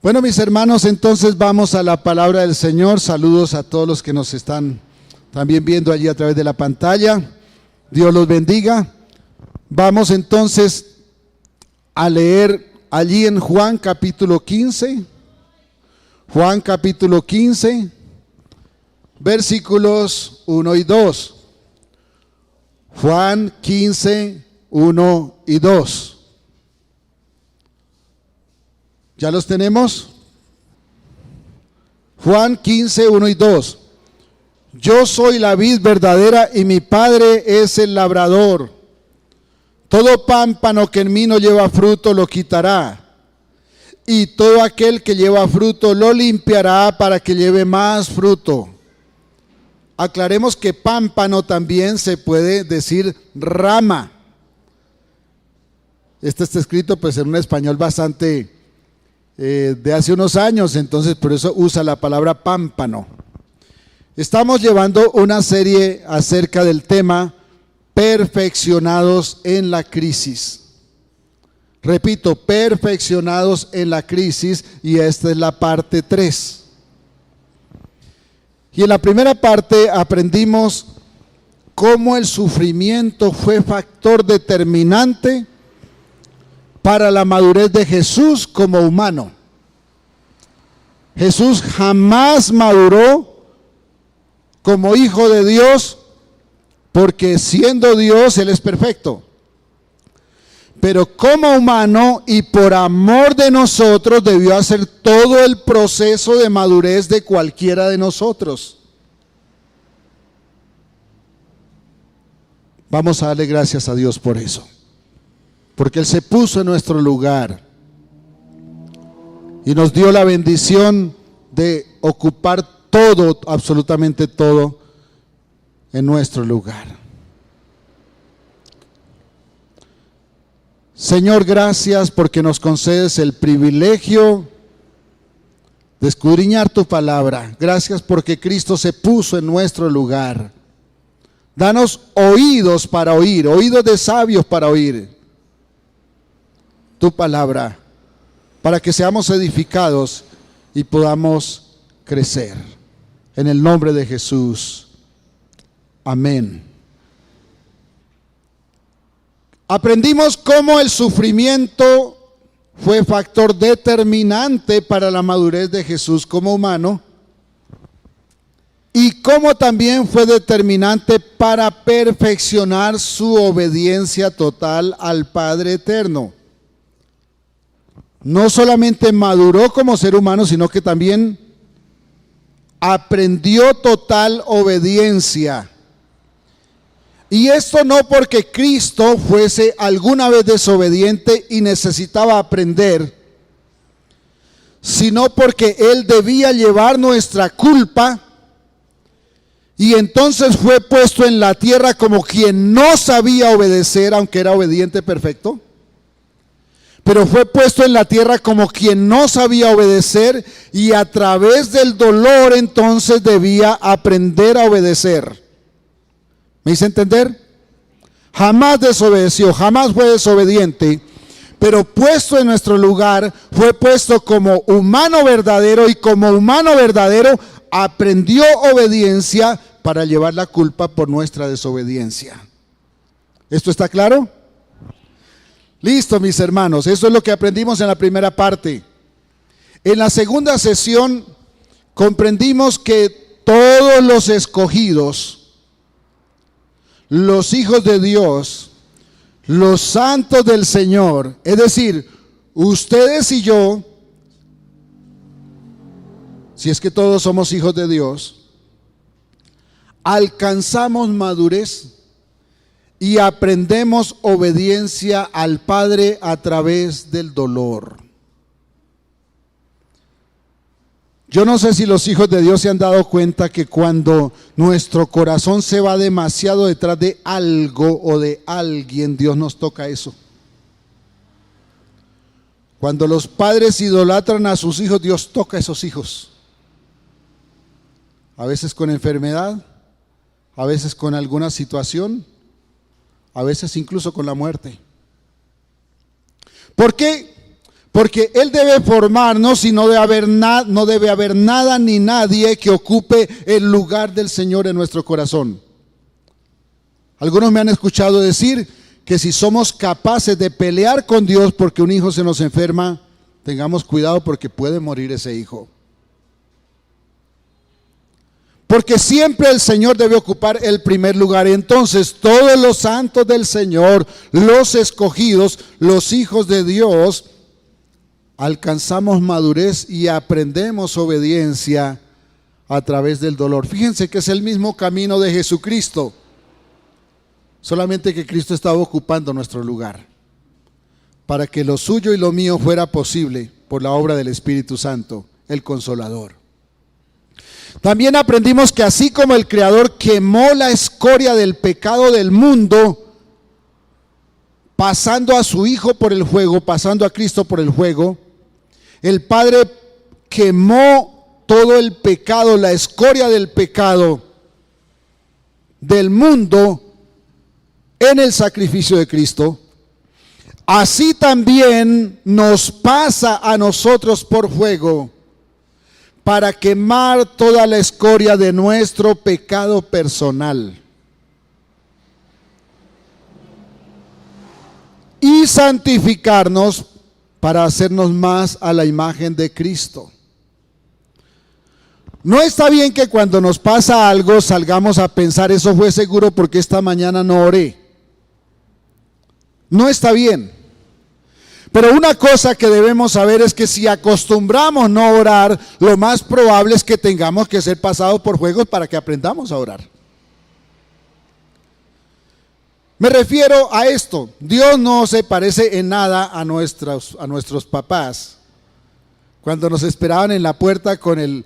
Bueno, mis hermanos, entonces vamos a la palabra del Señor. Saludos a todos los que nos están también viendo allí a través de la pantalla. Dios los bendiga. Vamos entonces a leer allí en Juan capítulo 15. Juan capítulo 15, versículos 1 y 2. Juan 15, 1 y 2. ¿Ya los tenemos? Juan 15, 1 y 2. Yo soy la vid verdadera y mi Padre es el labrador. Todo pámpano que en mí no lleva fruto lo quitará, y todo aquel que lleva fruto lo limpiará para que lleve más fruto. Aclaremos que pámpano también se puede decir rama. Este está escrito pues en un español bastante de hace unos años, entonces por eso usa la palabra pámpano. Estamos llevando una serie acerca del tema perfeccionados en la crisis. Repito, perfeccionados en la crisis, y esta es la parte 3. Y en la primera parte aprendimos cómo el sufrimiento fue factor determinante para la madurez de Jesús como humano. Jesús jamás maduró como hijo de Dios, porque siendo Dios, Él es perfecto. Pero como humano y por amor de nosotros debió hacer todo el proceso de madurez de cualquiera de nosotros. Vamos a darle gracias a Dios por eso, porque Él se puso en nuestro lugar y nos dio la bendición de ocupar todo, absolutamente todo, en nuestro lugar. Señor, gracias porque nos concedes el privilegio de escudriñar tu palabra. Gracias porque Cristo se puso en nuestro lugar. Danos oídos para oír, oídos de sabios para oír tu palabra, para que seamos edificados y podamos crecer. En el nombre de Jesús. Amén. Aprendimos cómo el sufrimiento fue factor determinante para la madurez de Jesús como humano, y cómo también fue determinante para perfeccionar su obediencia total al Padre Eterno. No solamente maduró como ser humano, sino que también aprendió total obediencia. Y esto no porque Cristo fuese alguna vez desobediente y necesitaba aprender, sino porque Él debía llevar nuestra culpa, y entonces fue puesto en la tierra como quien no sabía obedecer, aunque era obediente perfecto. Pero fue puesto en la tierra como quien no sabía obedecer, y a través del dolor entonces debía aprender a obedecer. ¿Me hice entender? Jamás desobedeció, jamás fue desobediente, pero puesto en nuestro lugar, fue puesto como humano verdadero, y como humano verdadero aprendió obediencia para llevar la culpa por nuestra desobediencia. ¿Esto está claro? Listo, mis hermanos, eso es lo que aprendimos en la primera parte. En la segunda sesión comprendimos que todos los escogidos, los hijos de Dios, los santos del Señor, es decir, ustedes y yo, si es que todos somos hijos de Dios, alcanzamos madurez y aprendemos obediencia al Padre a través del dolor. Yo no sé si los hijos de Dios se han dado cuenta que cuando nuestro corazón se va demasiado detrás de algo o de alguien, Dios nos toca eso. Cuando los padres idolatran a sus hijos, Dios toca a esos hijos. A veces con enfermedad, a veces con alguna situación, a veces incluso con la muerte. ¿Por qué? Porque Él debe formarnos y no debe haber nada ni nadie que ocupe el lugar del Señor en nuestro corazón. Algunos me han escuchado decir que si somos capaces de pelear con Dios porque un hijo se nos enferma, tengamos cuidado porque puede morir ese hijo. Porque siempre el Señor debe ocupar el primer lugar. Entonces todos los santos del Señor, los escogidos, los hijos de Dios, alcanzamos madurez y aprendemos obediencia a través del dolor. Fíjense que es el mismo camino de Jesucristo, solamente que Cristo estaba ocupando nuestro lugar, para que lo suyo y lo mío fuera posible por la obra del Espíritu Santo, el Consolador. También aprendimos que así como el Creador quemó la escoria del pecado del mundo, pasando a su Hijo por el fuego, pasando a Cristo por el fuego, el Padre quemó todo el pecado, la escoria del pecado del mundo en el sacrificio de Cristo. Así también nos pasa a nosotros por fuego, para quemar toda la escoria de nuestro pecado personal y santificarnos para hacernos más a la imagen de Cristo. No está bien que cuando nos pasa algo salgamos a pensar, eso fue seguro porque esta mañana no oré. No está bien. Pero una cosa que debemos saber es que si acostumbramos no orar, lo más probable es que tengamos que ser pasados por fuegos para que aprendamos a orar. Me refiero a esto: Dios no se parece en nada a nuestros papás, cuando nos esperaban en la puerta con el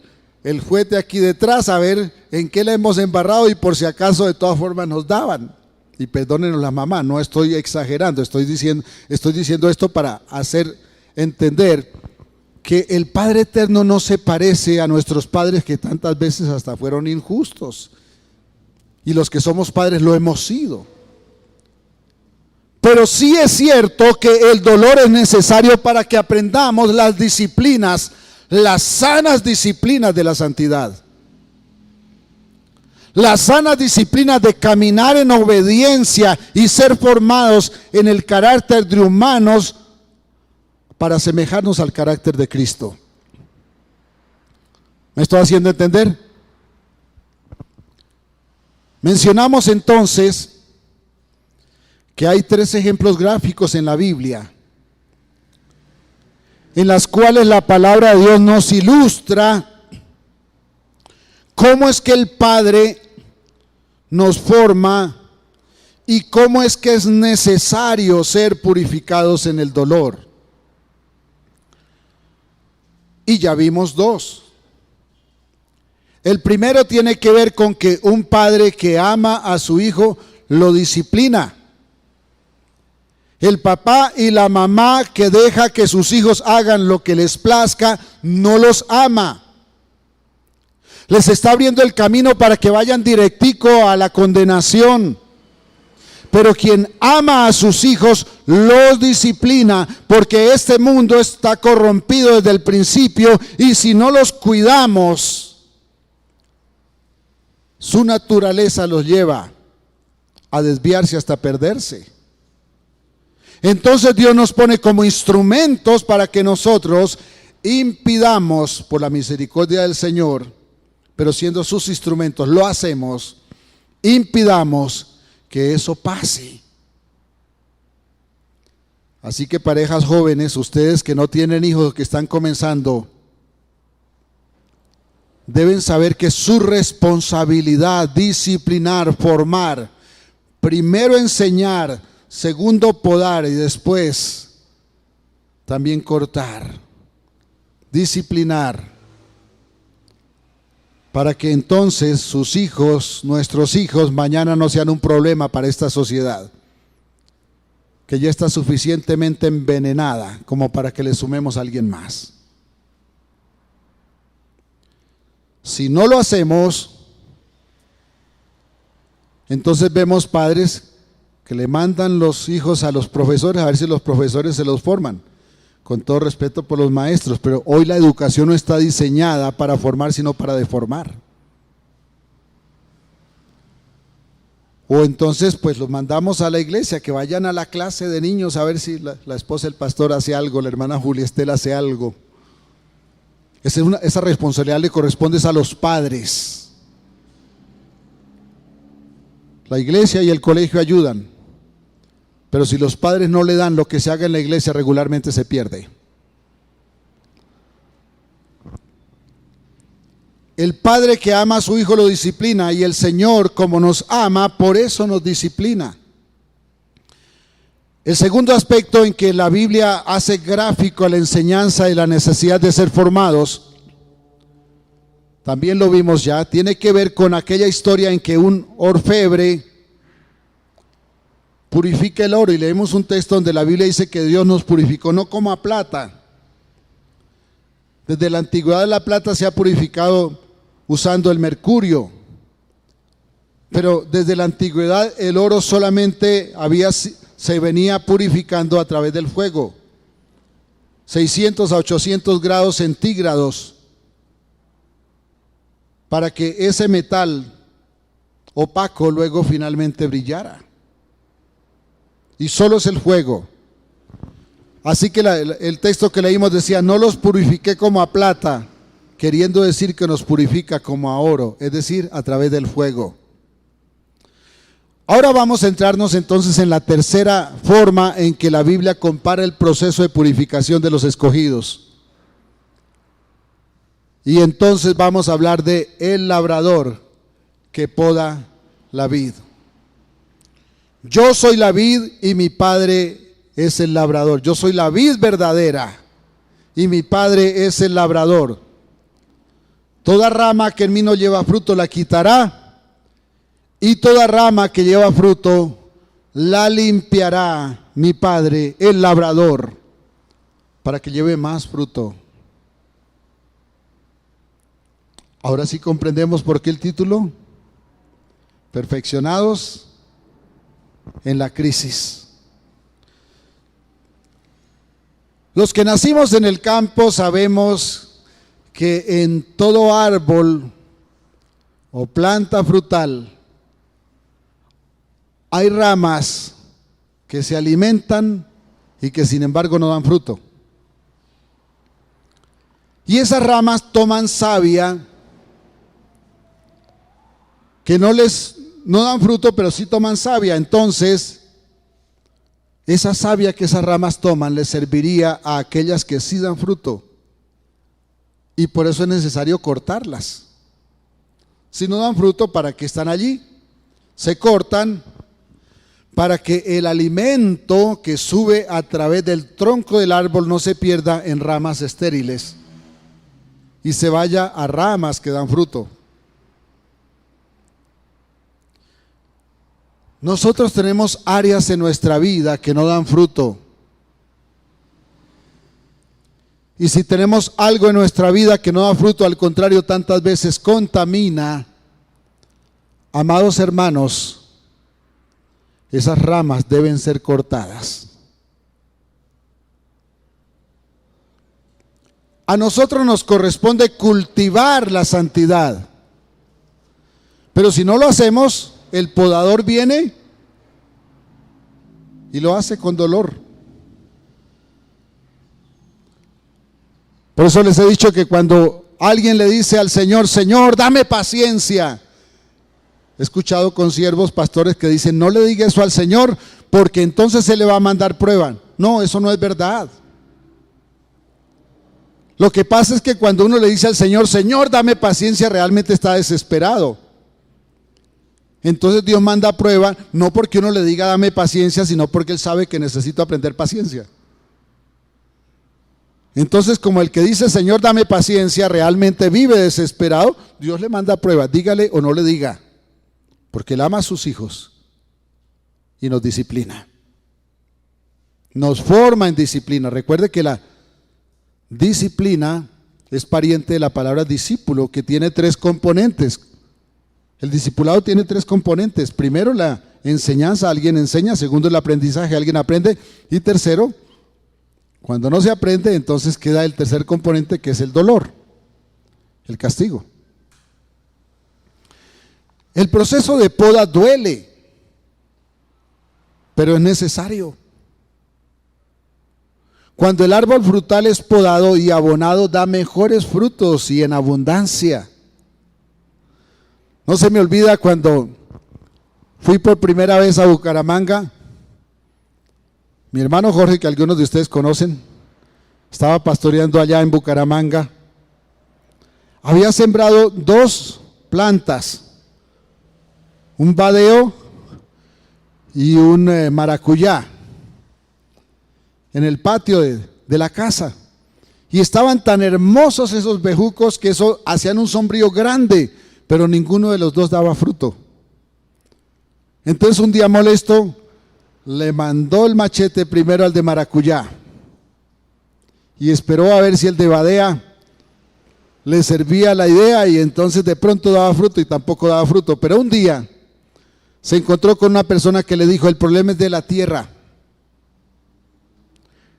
juguete aquí detrás a ver en qué le hemos embarrado y por si acaso de todas formas nos daban. Y perdónenos la mamá, no estoy exagerando, estoy diciendo esto para hacer entender que el Padre Eterno no se parece a nuestros padres, que tantas veces hasta fueron injustos. Y los que somos padres lo hemos sido. Pero sí es cierto que el dolor es necesario para que aprendamos las disciplinas, las sanas disciplinas de la santidad. Las sanas disciplinas de caminar en obediencia y ser formados en el carácter de humanos para asemejarnos al carácter de Cristo. ¿Me estoy haciendo entender? Mencionamos entonces que hay 3 ejemplos gráficos en la Biblia en las cuales la palabra de Dios nos ilustra cómo es que el Padre nos forma y cómo es que es necesario ser purificados en el dolor. Y ya vimos 2. El primero tiene que ver con que un padre que ama a su hijo lo disciplina. El papá y la mamá que deja que sus hijos hagan lo que les plazca, no los ama. Les está abriendo el camino para que vayan directico a la condenación. Pero quien ama a sus hijos los disciplina, porque este mundo está corrompido desde el principio y si no los cuidamos, su naturaleza los lleva a desviarse hasta perderse. Entonces Dios nos pone como instrumentos para que nosotros impidamos, por la misericordia del Señor, pero siendo sus instrumentos, lo hacemos, impidamos que eso pase. Así que parejas jóvenes, ustedes que no tienen hijos, que están comenzando, deben saber que es su responsabilidad disciplinar, formar, primero enseñar, segundo podar y después también cortar, disciplinar, para que entonces sus hijos, nuestros hijos, mañana no sean un problema para esta sociedad, que ya está suficientemente envenenada como para que le sumemos a alguien más. Si no lo hacemos, entonces vemos padres que le mandan los hijos a los profesores a ver si los profesores se los forman. con todo respeto por los maestros, pero hoy la educación no está diseñada para formar, sino para deformar. O entonces pues los mandamos a la iglesia, que vayan a la clase de niños a ver si la esposa del pastor hace algo, la hermana Julia Estela hace algo. Esa responsabilidad le corresponde a los padres. La iglesia y el colegio ayudan, pero si los padres no le dan lo que se haga en la iglesia, regularmente se pierde. El padre que ama a su hijo lo disciplina, y el Señor, como nos ama, por eso nos disciplina. El segundo aspecto en que la Biblia hace gráfico a la enseñanza y la necesidad de ser formados, también lo vimos ya, tiene que ver con aquella historia en que un orfebre purifica el oro, y leemos un texto donde la Biblia dice que Dios nos purificó no como a plata. Desde la antigüedad la plata se ha purificado usando el mercurio, pero desde la antigüedad el oro solamente se venía purificando a través del fuego, 600 a 800 grados centígrados, para que ese metal opaco luego finalmente brillara. Y solo es el fuego. Así que el texto que leímos decía, no los purifiqué como a plata, queriendo decir que nos purifica como a oro, es decir, a través del fuego. Ahora vamos a centrarnos entonces en la tercera forma en que la Biblia compara el proceso de purificación de los escogidos. Y entonces vamos a hablar de el labrador que poda la vid. Yo soy la vid y mi Padre es el labrador. Yo soy la vid verdadera y mi Padre es el labrador. Toda rama que en mí no lleva fruto la quitará, y toda rama que lleva fruto la limpiará mi Padre, el labrador, para que lleve más fruto. Ahora sí comprendemos por qué el título: perfeccionados en la crisis. Los que nacimos en el campo sabemos que en todo árbol o planta frutal hay ramas que se alimentan y que sin embargo no dan fruto. Y esas ramas toman savia que no dan fruto, pero sí toman savia. Entonces, esa savia que esas ramas toman les serviría a aquellas que sí dan fruto. Y por eso es necesario cortarlas. Si no dan fruto, ¿para qué están allí? Se cortan para que el alimento que sube a través del tronco del árbol no se pierda en ramas estériles y se vaya a ramas que dan fruto. Nosotros tenemos áreas en nuestra vida que no dan fruto. Y si tenemos algo en nuestra vida que no da fruto, al contrario, tantas veces contamina, amados hermanos, esas ramas deben ser cortadas. A nosotros nos corresponde cultivar la santidad, pero si no lo hacemos, el podador viene y lo hace con dolor. Por eso les he dicho que cuando alguien le dice al Señor, Señor, dame paciencia, he escuchado consiervos, pastores que dicen, no le diga eso al Señor porque entonces se le va a mandar prueba. No, eso no es verdad. Lo que pasa es que cuando uno le dice al Señor, Señor, dame paciencia, realmente está desesperado. Entonces Dios manda prueba, no porque uno le diga dame paciencia, sino porque Él sabe que necesito aprender paciencia. Entonces, como el que dice, Señor, dame paciencia, realmente vive desesperado, Dios le manda prueba, dígale o no le diga, porque Él ama a sus hijos y nos disciplina. Nos forma en disciplina. Recuerde que la disciplina es pariente de la palabra discípulo, que tiene tres componentes. El discipulado tiene tres componentes. Primero, la enseñanza, alguien enseña. Segundo, el aprendizaje, alguien aprende. Y tercero, Cuando no se aprende, entonces queda el tercer componente, que es el dolor, el castigo. El proceso de poda duele, pero es necesario. Cuando el árbol frutal es podado y abonado, da mejores frutos y en abundancia. No se me olvida cuando fui por primera vez a Bucaramanga. Mi hermano Jorge, que algunos de ustedes conocen, estaba pastoreando allá en Bucaramanga. Había sembrado 2 plantas, un badeo y un maracuyá, en el patio de la casa. Y estaban tan hermosos esos bejucos que eso hacían un sombrío grande, pero ninguno de los 2 daba fruto. Entonces un día molesto, le mandó el machete primero al de maracuyá y esperó a ver si el de badea le servía la idea, y entonces de pronto daba fruto y tampoco daba fruto. Pero un día se encontró con una persona que le dijo: el problema es de la tierra.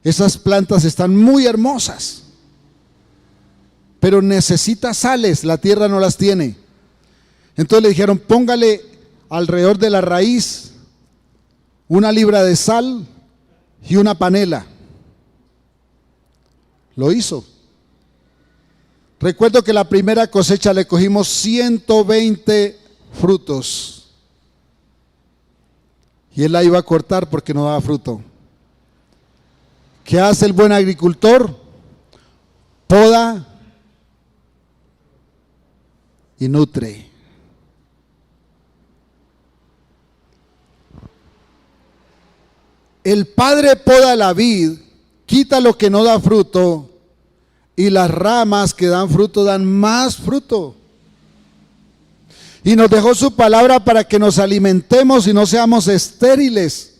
Esas plantas están muy hermosas, pero necesita sales, la tierra no las tiene. Entonces le dijeron: póngale alrededor de la raíz 1 libra de sal y una panela. Lo hizo. Recuerdo que la primera cosecha le cogimos 120 frutos y él la iba a cortar porque no daba fruto. ¿Qué hace el buen agricultor? Poda y nutre. El padre poda la vid, quita lo que no da fruto, y las ramas que dan fruto dan más fruto. Y nos dejó su palabra para que nos alimentemos y no seamos estériles.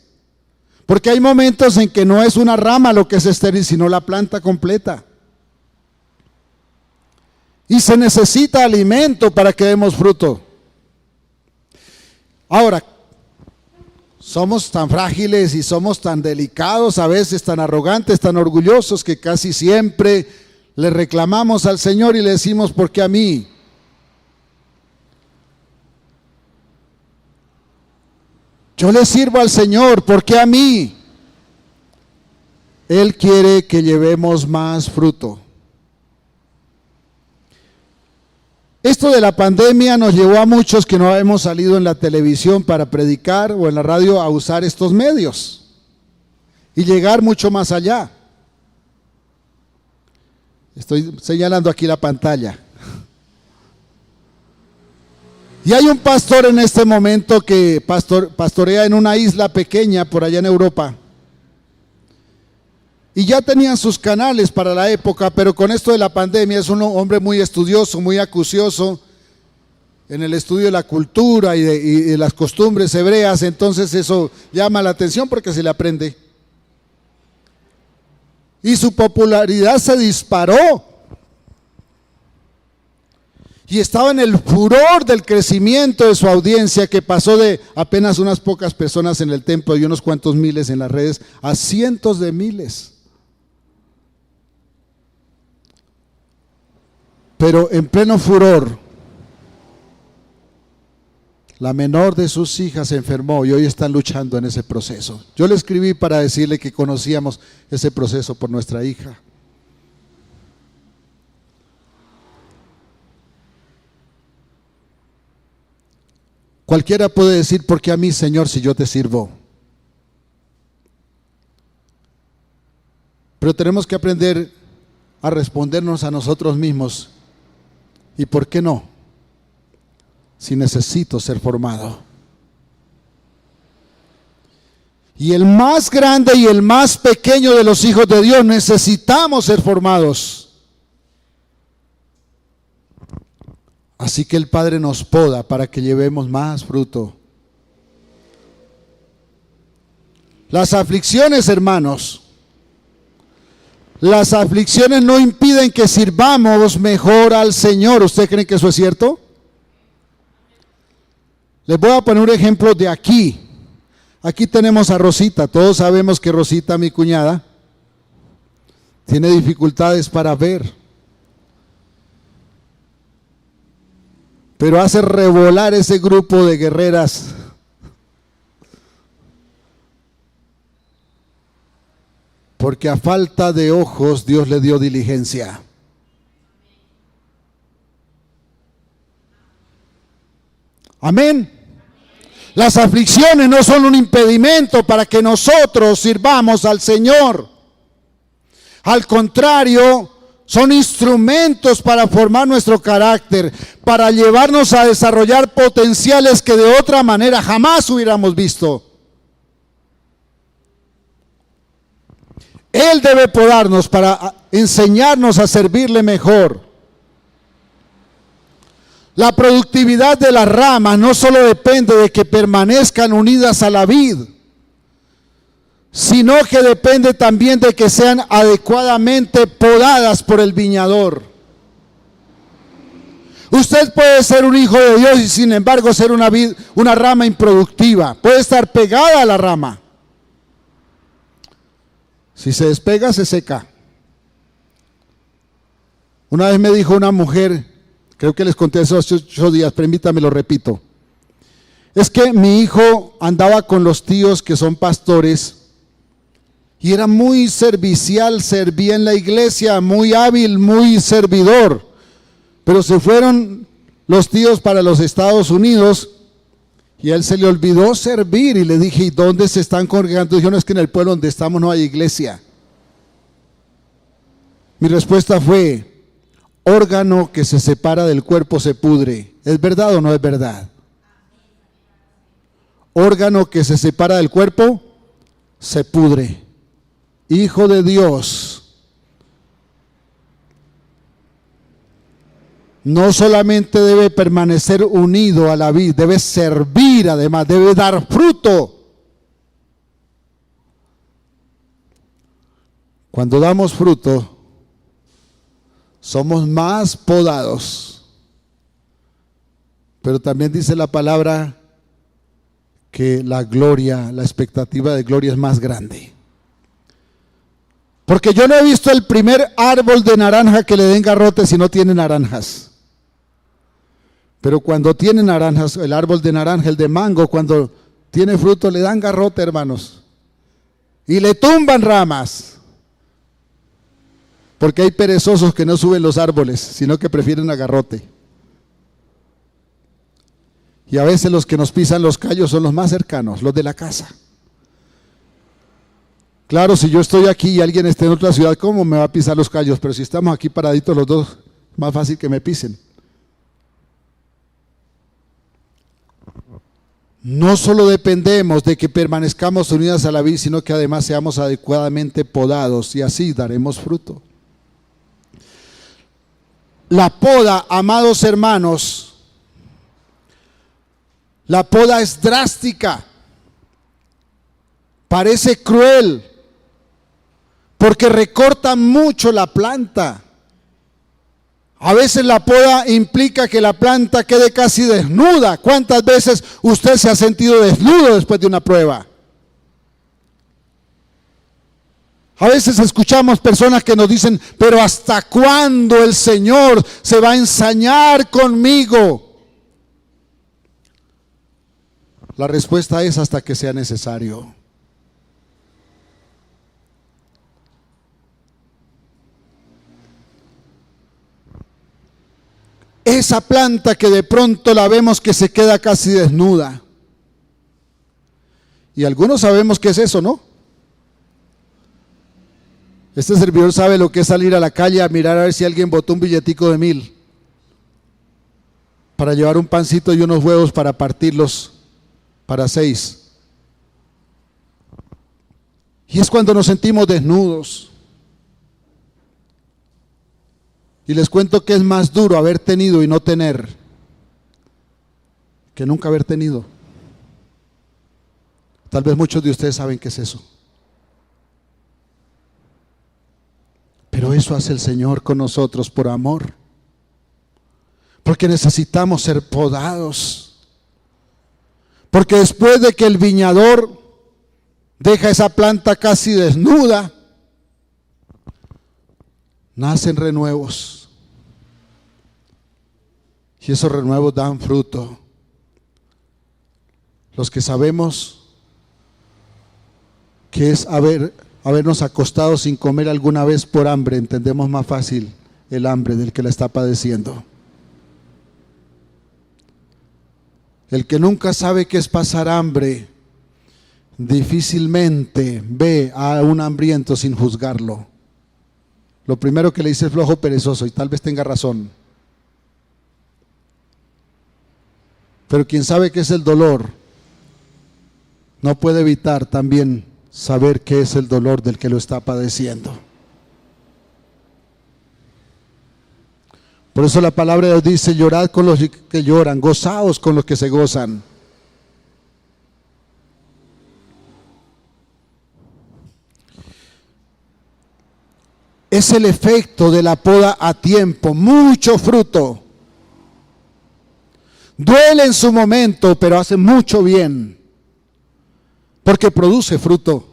Porque hay momentos en que no es una rama lo que es estéril, sino la planta completa. Y se necesita alimento para que demos fruto. Ahora, somos tan frágiles y somos tan delicados, a veces tan arrogantes, tan orgullosos, que casi siempre le reclamamos al Señor y le decimos: ¿por qué a mí? Yo le sirvo al Señor, ¿por qué a mí? Él quiere que llevemos más fruto. Esto de la pandemia nos llevó a muchos que no hemos salido en la televisión para predicar o en la radio a usar estos medios y llegar mucho más allá. Estoy señalando aquí la pantalla. Y hay un pastor en este momento que pastorea en una isla pequeña por allá en Europa. Y ya tenían sus canales para la época, pero con esto de la pandemia es un hombre muy estudioso, muy acucioso en el estudio de la cultura y de las costumbres hebreas. Entonces eso llama la atención porque se le aprende. Y su popularidad se disparó. Y estaba en el furor del crecimiento de su audiencia, que pasó de apenas unas pocas personas en el templo y unos cuantos miles en las redes a cientos de miles. Pero en pleno furor, la menor de sus hijas se enfermó y hoy están luchando en ese proceso. Yo le escribí para decirle que conocíamos ese proceso por nuestra hija. Cualquiera puede decir: ¿por qué a mí, Señor, si yo te sirvo? Pero tenemos que aprender a respondernos a nosotros mismos. ¿Y por qué no? Si necesito ser formado. Y el más grande y el más pequeño de los hijos de Dios necesitamos ser formados. Así que el Padre nos poda para que llevemos más fruto. Las aflicciones, hermanos, las aflicciones no impiden que sirvamos mejor al Señor. ¿Usted cree que eso es cierto? Les voy a poner un ejemplo de aquí. Aquí tenemos a Rosita. Todos sabemos que Rosita, mi cuñada, tiene dificultades para ver, pero hace revolar ese grupo de guerreras. Porque a falta de ojos Dios le dio diligencia. Amén. Las aflicciones no son un impedimento para que nosotros sirvamos al Señor. Al contrario, son instrumentos para formar nuestro carácter, para llevarnos a desarrollar potenciales que de otra manera jamás hubiéramos visto. Él debe podarnos para enseñarnos a servirle mejor. La productividad de las ramas no solo depende de que permanezcan unidas a la vid, sino que depende también de que sean adecuadamente podadas por el viñador. Usted puede ser un hijo de Dios y sin embargo ser una rama improductiva. Puede estar pegada a la rama. Si se despega, se seca. Una vez me dijo una mujer, creo que les conté eso hace 8 días, permítame, lo repito. Es que mi hijo andaba con los tíos que son pastores y era muy servicial, servía en la iglesia, muy hábil, muy servidor. Pero se fueron los tíos para los Estados Unidos y a él se le olvidó servir, y le dije, ¿y dónde se están congregando? Dijo, no, es que en el pueblo donde estamos no hay iglesia. Mi respuesta fue, órgano que se separa del cuerpo se pudre. ¿Es verdad o no es verdad? Órgano que se separa del cuerpo se pudre. Hijo de Dios no solamente debe permanecer unido a la vid, debe servir además, debe dar fruto. Cuando damos fruto, somos más podados. Pero también dice la palabra que la gloria, la expectativa de gloria es más grande. Porque yo no he visto el primer árbol de naranja que le den garrote si no tiene naranjas. Pero cuando tiene naranjas, el árbol de naranja, el de mango, cuando tiene fruto le dan garrote, hermanos. Y le tumban ramas. Porque hay perezosos que no suben los árboles, sino que prefieren agarrote. Y a veces los que nos pisan los callos son los más cercanos, los de la casa. Claro, si yo estoy aquí y alguien está en otra ciudad, ¿cómo me va a pisar los callos? Pero si estamos aquí paraditos los dos, más fácil que me pisen. No solo dependemos de que permanezcamos unidas a la vid, sino que además seamos adecuadamente podados y así daremos fruto. La poda, amados hermanos, la poda es drástica, parece cruel, porque recorta mucho la planta. A veces la poda implica que la planta quede casi desnuda. ¿Cuántas veces usted se ha sentido desnudo después de una prueba? A veces escuchamos personas que nos dicen, pero ¿hasta cuándo el Señor se va a ensañar conmigo? La respuesta es hasta que sea necesario. Esa planta que de pronto la vemos que se queda casi desnuda. Y algunos sabemos qué es eso, ¿no? Este servidor sabe lo que es salir a la calle a mirar a ver si alguien botó un billetico de 1,000 para llevar un pancito y unos huevos para partirlos para 6. Y es cuando nos sentimos desnudos. Y les cuento que es más duro haber tenido y no tener que nunca haber tenido. Tal vez muchos de ustedes saben qué es eso. Pero eso hace el Señor con nosotros por amor. Porque necesitamos ser podados. Porque después de que el viñador deja esa planta casi desnuda, nacen renuevos. Y esos renuevos dan fruto. Los que sabemos que es habernos acostado sin comer alguna vez por hambre, entendemos más fácil el hambre del que la está padeciendo. El que nunca sabe qué es pasar hambre, difícilmente ve a un hambriento sin juzgarlo. Lo primero que le dice es flojo, perezoso, y tal vez tenga razón. Pero quien sabe qué es el dolor, no puede evitar también saber qué es el dolor del que lo está padeciendo. Por eso la palabra de Dios dice: llorad con los que lloran, gozaos con los que se gozan. Es el efecto de la poda a tiempo, mucho fruto. Duele en su momento, pero hace mucho bien, porque produce fruto.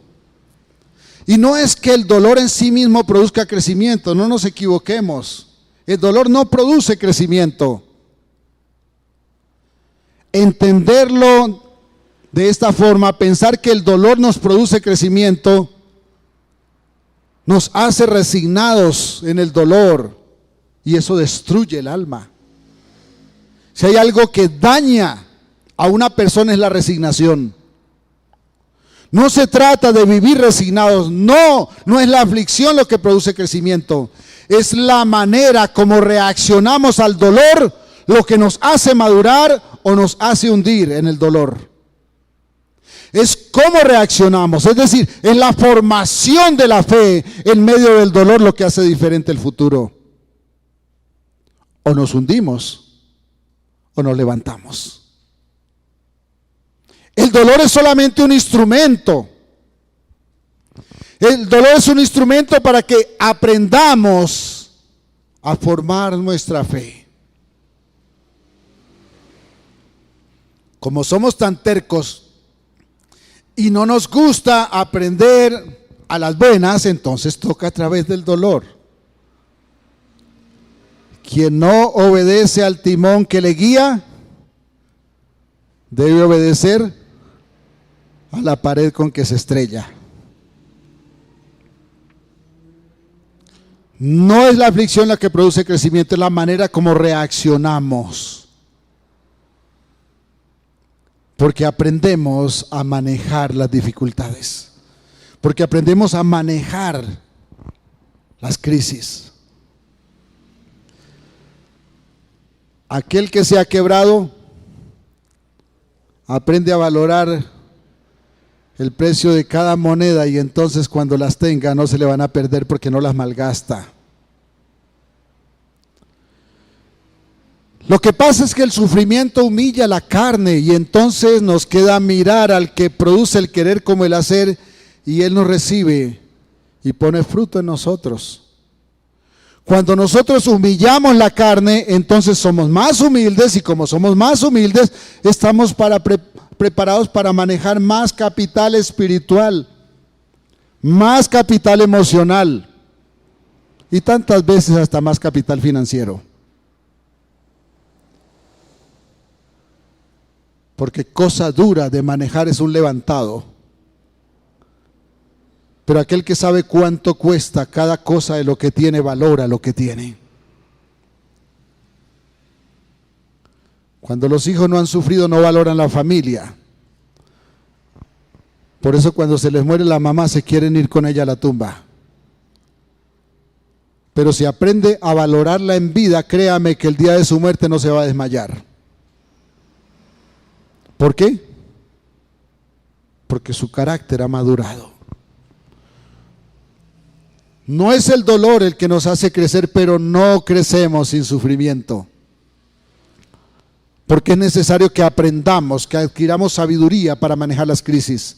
Y no es que el dolor en sí mismo produzca crecimiento, no nos equivoquemos. El dolor no produce crecimiento. Entenderlo de esta forma, pensar que el dolor nos produce crecimiento, nos hace resignados en el dolor, y eso destruye el alma. Si hay algo que daña a una persona es la resignación. No se trata de vivir resignados, no es la aflicción lo que produce crecimiento. Es la manera como reaccionamos al dolor lo que nos hace madurar o nos hace hundir en el dolor. Es cómo reaccionamos, es decir, es la formación de la fe en medio del dolor lo que hace diferente el futuro. O nos hundimos o nos levantamos. El dolor es solamente un instrumento. El dolor es un instrumento para que aprendamos a formar nuestra fe. Como somos tan tercos y no nos gusta aprender a las buenas, entonces toca a través del dolor. Quien no obedece al timón que le guía, debe obedecer a la pared con que se estrella. No es la aflicción la que produce crecimiento, es la manera como reaccionamos. Porque aprendemos a manejar las dificultades. Porque aprendemos a manejar las crisis. Aquel que se ha quebrado aprende a valorar el precio de cada moneda, y entonces cuando las tenga no se le van a perder porque no las malgasta. Lo que pasa es que el sufrimiento humilla la carne, y entonces nos queda mirar al que produce el querer como el hacer, y Él nos recibe y pone fruto en nosotros. Cuando nosotros humillamos la carne, entonces somos más humildes, y como somos más humildes, estamos preparados para manejar más capital espiritual, más capital emocional, y tantas veces hasta más capital financiero. Porque cosa dura de manejar es un levantado. Pero aquel que sabe cuánto cuesta cada cosa de lo que tiene, valora lo que tiene. Cuando los hijos no han sufrido, no valoran la familia. Por eso cuando se les muere la mamá, se quieren ir con ella a la tumba. Pero si aprende a valorarla en vida, créame que el día de su muerte no se va a desmayar. ¿Por qué? Porque su carácter ha madurado. No es el dolor el que nos hace crecer, pero no crecemos sin sufrimiento. Porque es necesario que aprendamos, que adquiramos sabiduría para manejar las crisis.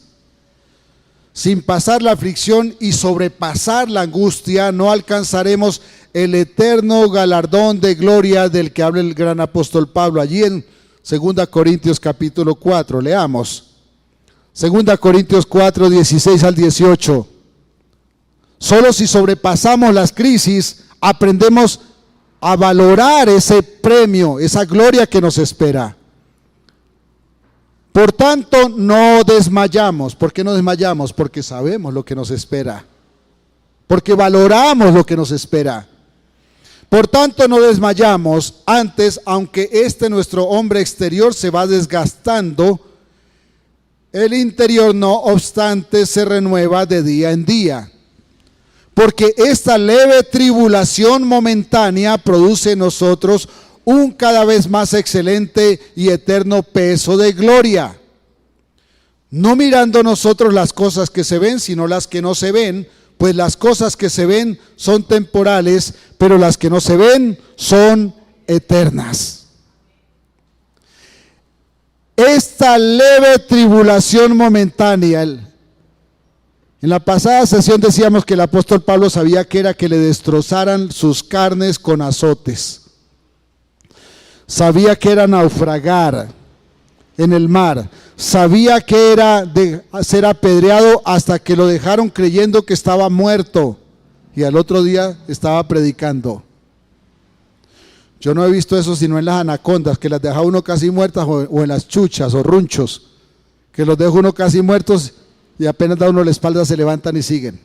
Sin pasar la aflicción y sobrepasar la angustia, no alcanzaremos el eterno galardón de gloria del que habla el gran apóstol Pablo. Allí en 2 Corintios capítulo 4, leamos. 2 Corintios 4, 16 al 18. Solo si sobrepasamos las crisis, aprendemos a valorar ese premio, esa gloria que nos espera. Por tanto, no desmayamos. ¿Por qué no desmayamos? Porque sabemos lo que nos espera. Porque valoramos lo que nos espera. Por tanto, no desmayamos. Antes, aunque nuestro hombre exterior se va desgastando, el interior, no obstante, se renueva de día en día. Porque esta leve tribulación momentánea produce en nosotros un cada vez más excelente y eterno peso de gloria. No mirando nosotros las cosas que se ven, sino las que no se ven, pues las cosas que se ven son temporales, pero las que no se ven son eternas. Esta leve tribulación momentánea, en la pasada sesión decíamos que el apóstol Pablo sabía que era que le destrozaran sus carnes con azotes. Sabía que era naufragar en el mar. Sabía que era de ser apedreado hasta que lo dejaron creyendo que estaba muerto y al otro día estaba predicando. Yo no he visto eso sino en las anacondas, que las deja uno casi muertas, o en las chuchas o runchos, que los deja uno casi muertos y apenas da uno la espalda se levantan y siguen.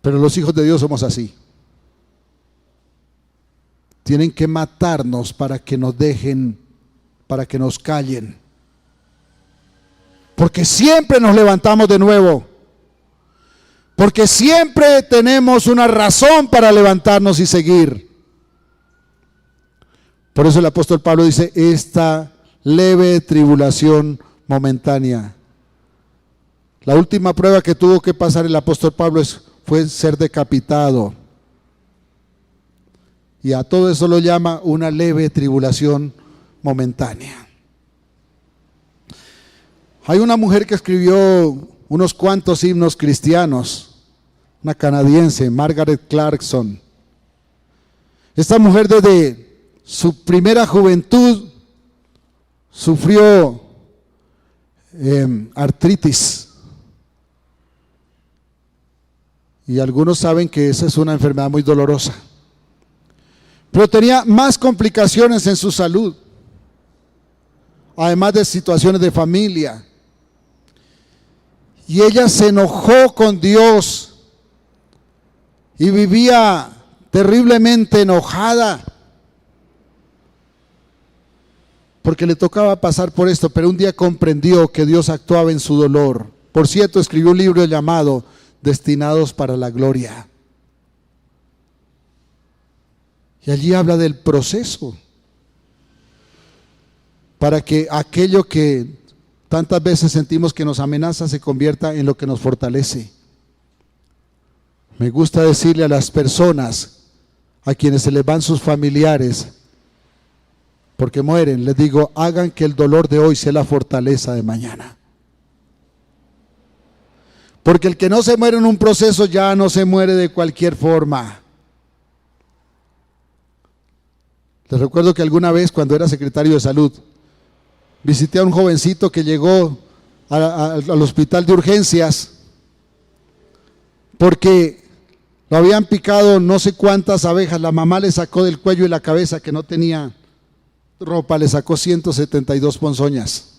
Pero los hijos de Dios somos así. Tienen que matarnos para que nos dejen, para que nos callen. Porque siempre nos levantamos de nuevo. Porque siempre tenemos una razón para levantarnos y seguir. Por eso el apóstol Pablo dice, esta leve tribulación momentánea. La última prueba que tuvo que pasar el apóstol Pablo fue ser decapitado. Y a todo eso lo llama una leve tribulación momentánea. Hay una mujer que escribió unos cuantos himnos cristianos, una canadiense, Margaret Clarkson. Esta mujer desde su primera juventud sufrió artritis. Y algunos saben que esa es una enfermedad muy dolorosa. Pero tenía más complicaciones en su salud, además de situaciones de familia. Y ella se enojó con Dios y vivía terriblemente enojada porque le tocaba pasar por esto, pero un día comprendió que Dios actuaba en su dolor. Por cierto, escribió un libro llamado Destinados para la Gloria. Y allí habla del proceso para que aquello que tantas veces sentimos que nos amenaza se convierta en lo que nos fortalece. Me gusta decirle a las personas a quienes se les van sus familiares porque mueren, les digo, hagan que el dolor de hoy sea la fortaleza de mañana. Porque el que no se muere en un proceso ya no se muere de cualquier forma. Les recuerdo que alguna vez cuando era secretario de salud, visité a un jovencito que llegó al hospital de urgencias porque lo habían picado no sé cuántas abejas. La mamá le sacó del cuello y la cabeza, que no tenía ropa, le sacó 172 ponzoñas.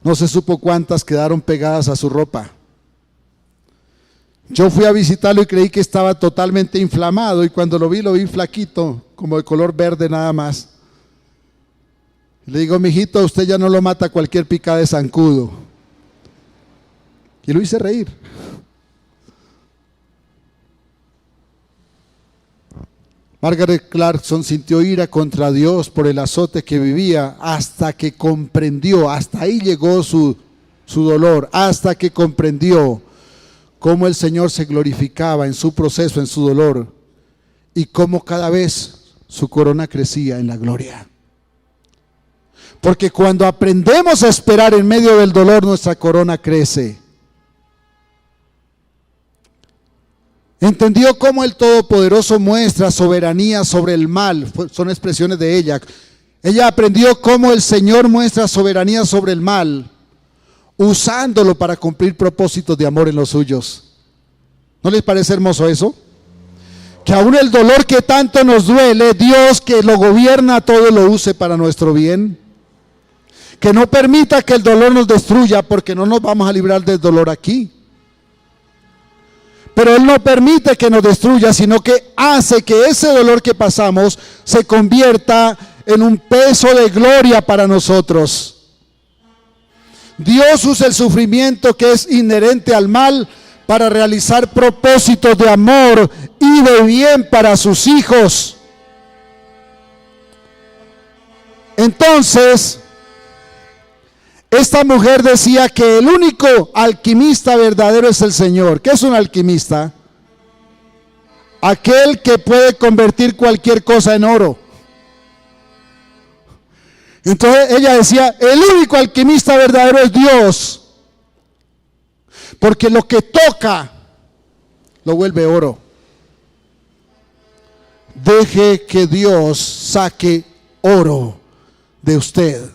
No se supo cuántas quedaron pegadas a su ropa. Yo fui a visitarlo y creí que estaba totalmente inflamado, y cuando lo vi flaquito, como de color verde nada más. Le digo, mijito, a usted ya no lo mata cualquier picada de zancudo. Y lo hice reír. Margaret Clarkson sintió ira contra Dios por el azote que vivía hasta que comprendió, hasta ahí llegó su dolor, hasta que comprendió cómo el Señor se glorificaba en su proceso, en su dolor, y cómo cada vez su corona crecía en la gloria. Porque cuando aprendemos a esperar en medio del dolor, nuestra corona crece. Entendió cómo el Todopoderoso muestra soberanía sobre el mal, son expresiones de ella. Ella aprendió cómo el Señor muestra soberanía sobre el mal, usándolo para cumplir propósitos de amor en los suyos. ¿No les parece hermoso eso? Que aún el dolor que tanto nos duele, Dios que lo gobierna todo lo use para nuestro bien. Que no permita que el dolor nos destruya, porque no nos vamos a librar del dolor aquí. Pero Él no permite que nos destruya, sino que hace que ese dolor que pasamos se convierta en un peso de gloria para nosotros. Dios usa el sufrimiento que es inherente al mal para realizar propósitos de amor y de bien para sus hijos. Entonces, esta mujer decía que el único alquimista verdadero es el Señor. ¿Qué es un alquimista? Aquel que puede convertir cualquier cosa en oro. Entonces ella decía, el único alquimista verdadero es Dios. Porque lo que toca lo vuelve oro. Deje que Dios saque oro de usted.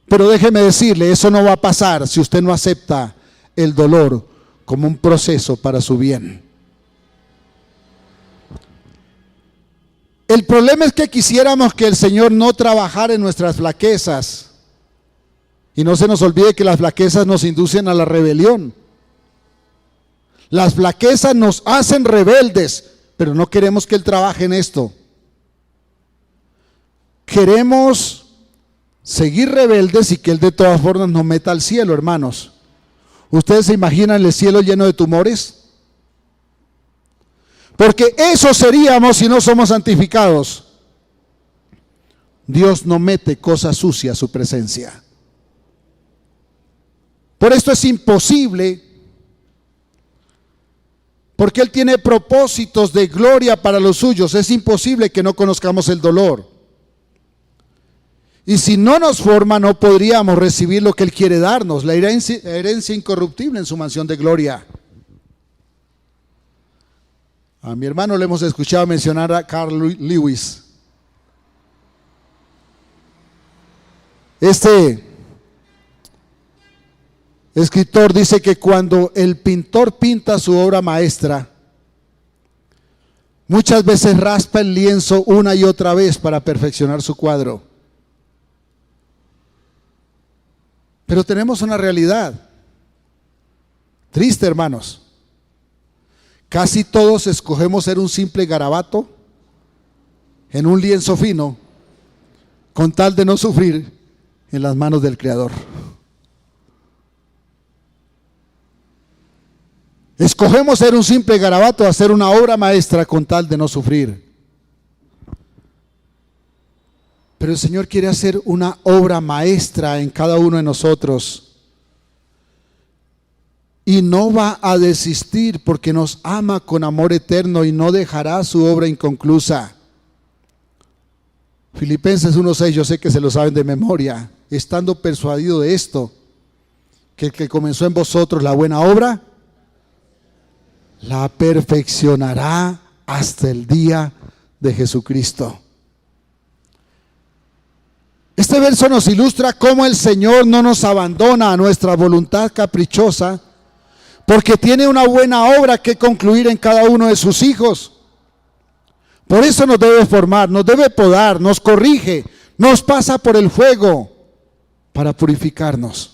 Pero déjeme decirle, eso no va a pasar si usted no acepta el dolor como un proceso para su bien. El problema es que quisiéramos que el Señor no trabajara en nuestras flaquezas. Y no se nos olvide que las flaquezas nos inducen a la rebelión. Las flaquezas nos hacen rebeldes, pero no queremos que Él trabaje en esto. Queremos seguir rebeldes y que Él de todas formas nos meta al cielo, hermanos. ¿Ustedes se imaginan el cielo lleno de tumores? Porque eso seríamos si no somos santificados. Dios no mete cosas sucias a su presencia. Por esto es imposible, porque Él tiene propósitos de gloria para los suyos. Es imposible que no conozcamos el dolor. Y si no nos forma, no podríamos recibir lo que Él quiere darnos, la herencia incorruptible en su mansión de gloria. A mi hermano le hemos escuchado mencionar a Carl Lewis. Este escritor dice que cuando el pintor pinta su obra maestra, muchas veces raspa el lienzo una y otra vez para perfeccionar su cuadro. Pero tenemos una realidad triste, hermanos. Casi todos escogemos ser un simple garabato en un lienzo fino, con tal de no sufrir en las manos del Creador. Escogemos ser un simple garabato, hacer una obra maestra con tal de no sufrir. Pero el Señor quiere hacer una obra maestra en cada uno de nosotros. Y no va a desistir porque nos ama con amor eterno y no dejará su obra inconclusa. Filipenses 1:6, yo sé que se lo saben de memoria. Estando persuadido de esto, que el que comenzó en vosotros la buena obra, la perfeccionará hasta el día de Jesucristo. Este verso nos ilustra cómo el Señor no nos abandona a nuestra voluntad caprichosa, porque tiene una buena obra que concluir en cada uno de sus hijos. Por eso nos debe formar, nos debe podar, nos corrige, nos pasa por el fuego para purificarnos.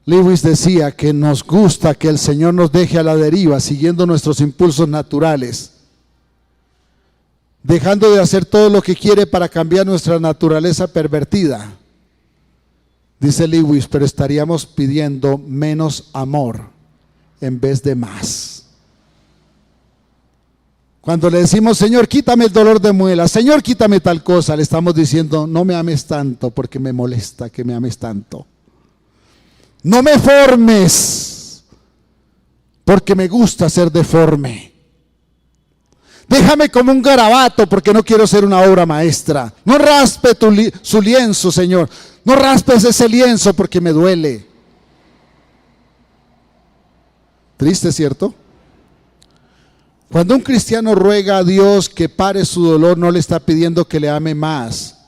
Lewis decía que nos gusta que el Señor nos deje a la deriva, siguiendo nuestros impulsos naturales, dejando de hacer todo lo que quiere para cambiar nuestra naturaleza pervertida. Dice Lewis, pero estaríamos pidiendo menos amor en vez de más. Cuando le decimos, Señor, quítame el dolor de muela, Señor, quítame tal cosa, le estamos diciendo, no me ames tanto porque me molesta que me ames tanto. No me formes porque me gusta ser deforme. Déjame como un garabato porque no quiero ser una obra maestra. No raspe su lienzo, Señor. No raspes ese lienzo porque me duele. Triste, ¿cierto? Cuando un cristiano ruega a Dios que pare su dolor, no le está pidiendo que le ame más,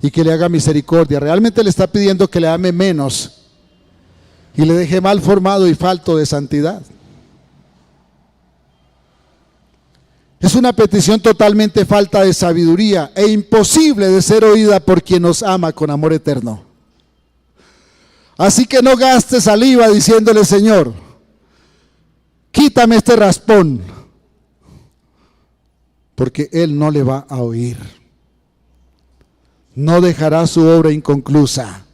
y que le haga misericordia. Realmente le está pidiendo que le ame menos y le deje mal formado y falto de santidad. Es una petición totalmente falta de sabiduría e imposible de ser oída por quien nos ama con amor eterno. Así que no gastes saliva diciéndole: Señor, quítame este raspón, porque Él no le va a oír. No dejará su obra inconclusa.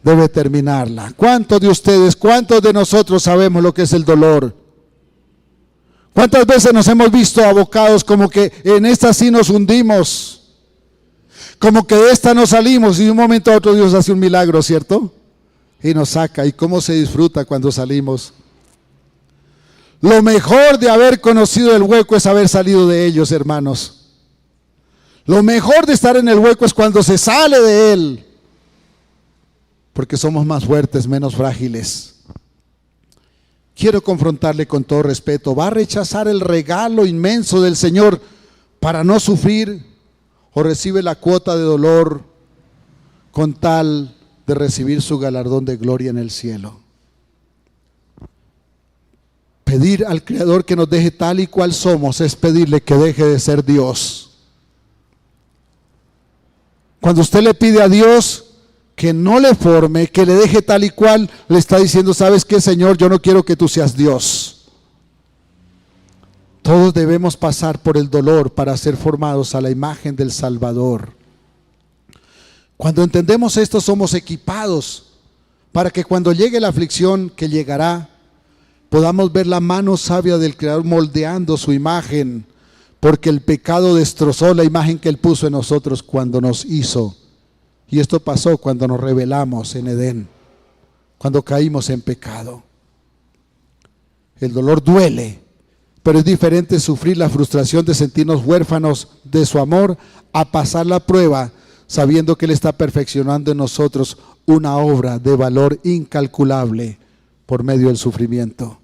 Debe terminarla. ¿Cuántos de ustedes, cuántos de nosotros sabemos lo que es el dolor? ¿Cuántas veces nos hemos visto abocados como que en esta sí nos hundimos? Como que de esta no salimos y de un momento a otro Dios hace un milagro, ¿cierto? Y nos saca. ¿Y cómo se disfruta cuando salimos? Lo mejor de haber conocido el hueco es haber salido de ellos, hermanos. Lo mejor de estar en el hueco es cuando se sale de él, porque somos más fuertes, menos frágiles. Quiero confrontarle con todo respeto. ¿Va a rechazar el regalo inmenso del Señor para no sufrir, o recibe la cuota de dolor con tal de recibir su galardón de gloria en el cielo? Pedir al Creador que nos deje tal y cual somos es pedirle que deje de ser Dios. Cuando usted le pide a Dios que no le forme, que le deje tal y cual, le está diciendo: ¿sabes qué, Señor? Yo no quiero que tú seas Dios. Todos debemos pasar por el dolor para ser formados a la imagen del Salvador. Cuando entendemos esto, somos equipados para que cuando llegue la aflicción, que llegará, podamos ver la mano sabia del Creador moldeando su imagen, porque el pecado destrozó la imagen que Él puso en nosotros cuando nos hizo. Y esto pasó cuando nos rebelamos en Edén, cuando caímos en pecado. El dolor duele, pero es diferente sufrir la frustración de sentirnos huérfanos de su amor a pasar la prueba sabiendo que Él está perfeccionando en nosotros una obra de valor incalculable por medio del sufrimiento.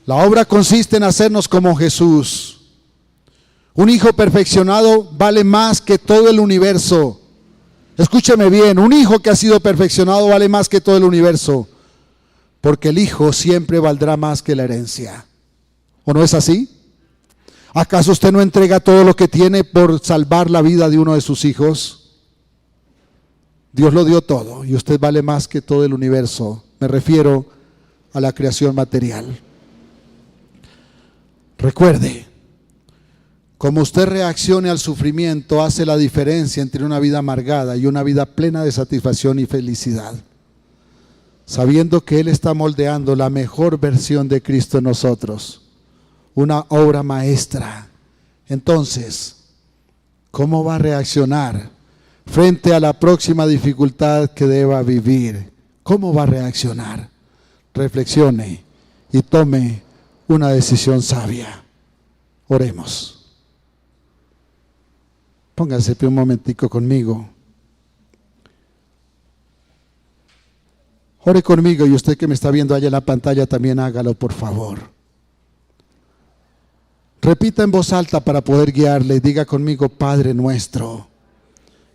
La obra consiste en hacernos como Jesús. Un hijo perfeccionado vale más que todo el universo. Escúcheme bien, un hijo que ha sido perfeccionado vale más que todo el universo, porque el hijo siempre valdrá más que la herencia. ¿O no es así? ¿Acaso usted no entrega todo lo que tiene por salvar la vida de uno de sus hijos? Dios lo dio todo y usted vale más que todo el universo. Me refiero a la creación material. Recuerde, como usted reaccione al sufrimiento hace la diferencia entre una vida amargada y una vida plena de satisfacción y felicidad. Sabiendo que Él está moldeando la mejor versión de Cristo en nosotros, una obra maestra. Entonces, ¿cómo va a reaccionar frente a la próxima dificultad que deba vivir? ¿Cómo va a reaccionar? Reflexione y tome una decisión sabia. Oremos. Póngase un momentico conmigo. Ore conmigo, y usted que me está viendo allá en la pantalla también hágalo, por favor. Repita en voz alta para poder guiarle. Diga conmigo: Padre nuestro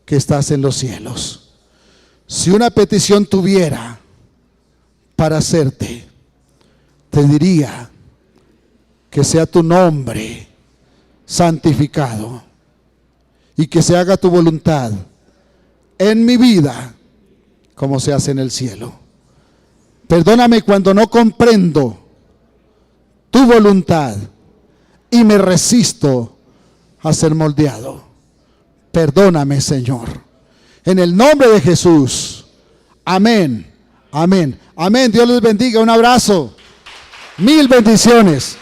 que estás en los cielos. Si una petición tuviera para hacerte, te diría que sea tu nombre santificado y que se haga tu voluntad en mi vida como se hace en el cielo. Perdóname cuando no comprendo tu voluntad y me resisto a ser moldeado. Perdóname, Señor. En el nombre de Jesús. Amén. Amén. Amén. Dios les bendiga. Un abrazo. 1000 bendiciones.